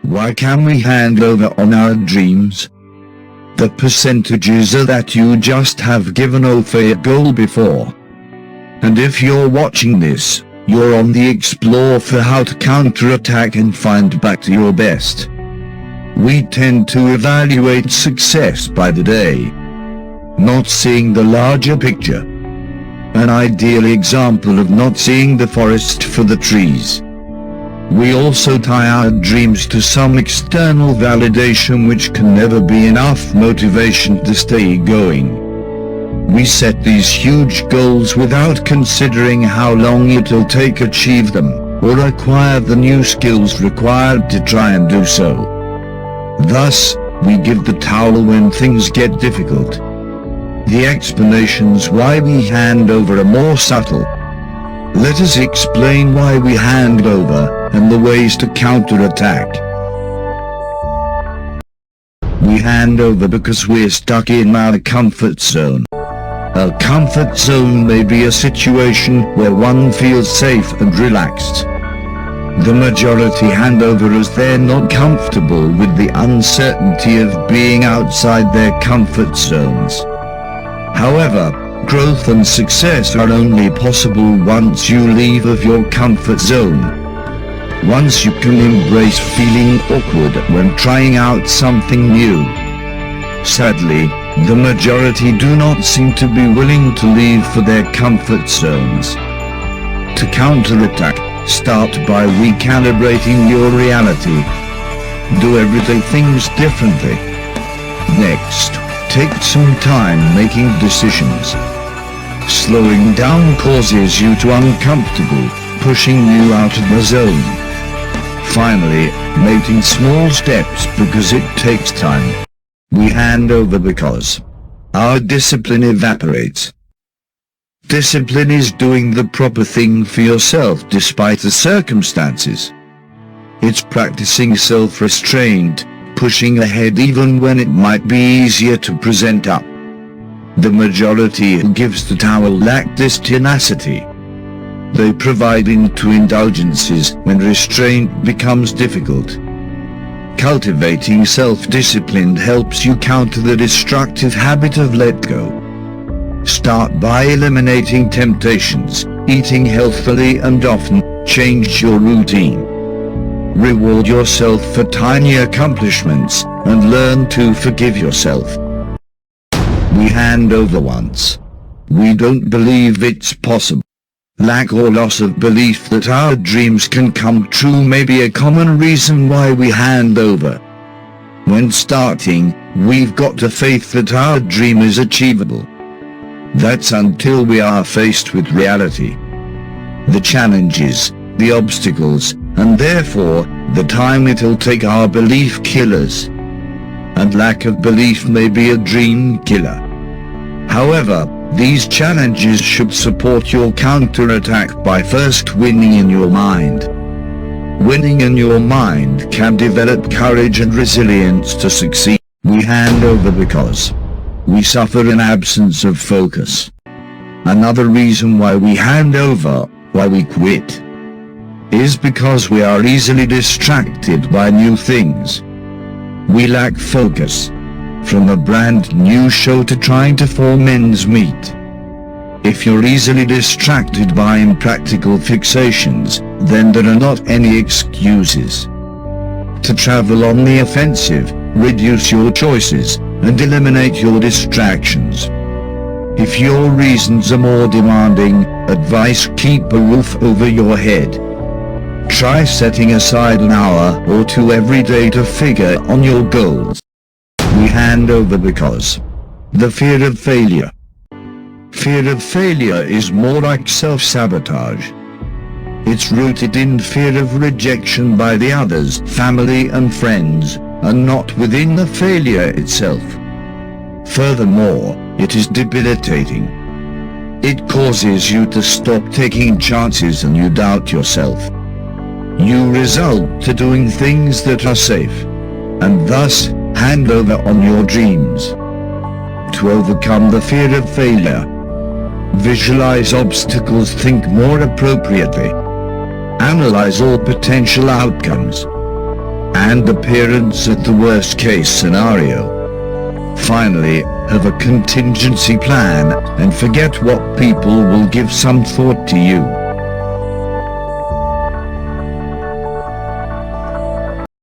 Why can we hand over on our dreams? The percentages are that you just have given over your goal before. And if you're watching this, you're on the explore for how to counterattack and find back to your best. We tend to evaluate success by the day, not seeing the larger picture. An ideal example of not seeing the forest for the trees. We also tie our dreams to some external validation which can never be enough motivation to stay going. We set these huge goals without considering how long it'll take to achieve them, or acquire the new skills required to try and do so. Thus, we give the towel when things get difficult. The explanations why we hand over are more subtle. Let us explain why we hand over, and the ways to counterattack. We hand over because we're stuck in our comfort zone. A comfort zone may be a situation where one feels safe and relaxed. The majority hand over as they're not comfortable with the uncertainty of being outside their comfort zones. However, growth and success are only possible once you leave of your comfort zone. Once you can embrace feeling awkward when trying out something new. Sadly, the majority do not seem to be willing to leave for their comfort zones. To counterattack, start by recalibrating your reality. Do everyday things differently. Next, take some time making decisions. Slowing down causes you to uncomfortable, pushing you out of the zone. Finally, making small steps because it takes time. We hand over because our discipline evaporates. Discipline is doing the proper thing for yourself despite the circumstances. It's practicing self-restraint, pushing ahead even when it might be easier to present up. The majority who gives the towel lack this tenacity. They provide into indulgences when restraint becomes difficult. Cultivating self-discipline helps you counter the destructive habit of let go. Start by eliminating temptations, eating healthily and often, change your routine. Reward yourself for tiny accomplishments, and learn to forgive yourself. We hand over once. We don't believe it's possible. Lack or loss of belief that our dreams can come true may be a common reason why we hand over. When starting, we've got a faith that our dream is achievable. That's until we are faced with reality. The challenges, the obstacles, and therefore, the time it'll take our belief killers. And lack of belief may be a dream killer. However, these challenges should support your counterattack by first winning in your mind. Winning in your mind can develop courage and resilience to succeed. We hand over because we suffer an absence of focus. Another reason why we hand over, why we quit, is because we are easily distracted by new things. We lack focus. From a brand new show to trying to form ends meet. If you're easily distracted by impractical fixations, then there are not any excuses. To travel on the offensive, reduce your choices, and eliminate your distractions. If your reasons are more demanding, advise keep a roof over your head. Try setting aside an hour or two every day to figure on your goals. We hand over because the fear of failure. Fear of failure is more like self-sabotage. It's rooted in fear of rejection by the others, family and friends, and not within the failure itself. Furthermore, it is debilitating. It causes you to stop taking chances and you doubt yourself. You result to doing things that are safe, and thus hand over on your dreams. To overcome the fear of failure, visualize obstacles, think more appropriately. Analyze all potential outcomes. and appearance at the worst case scenario. Finally, have a contingency plan and forget what people will give some thought to you.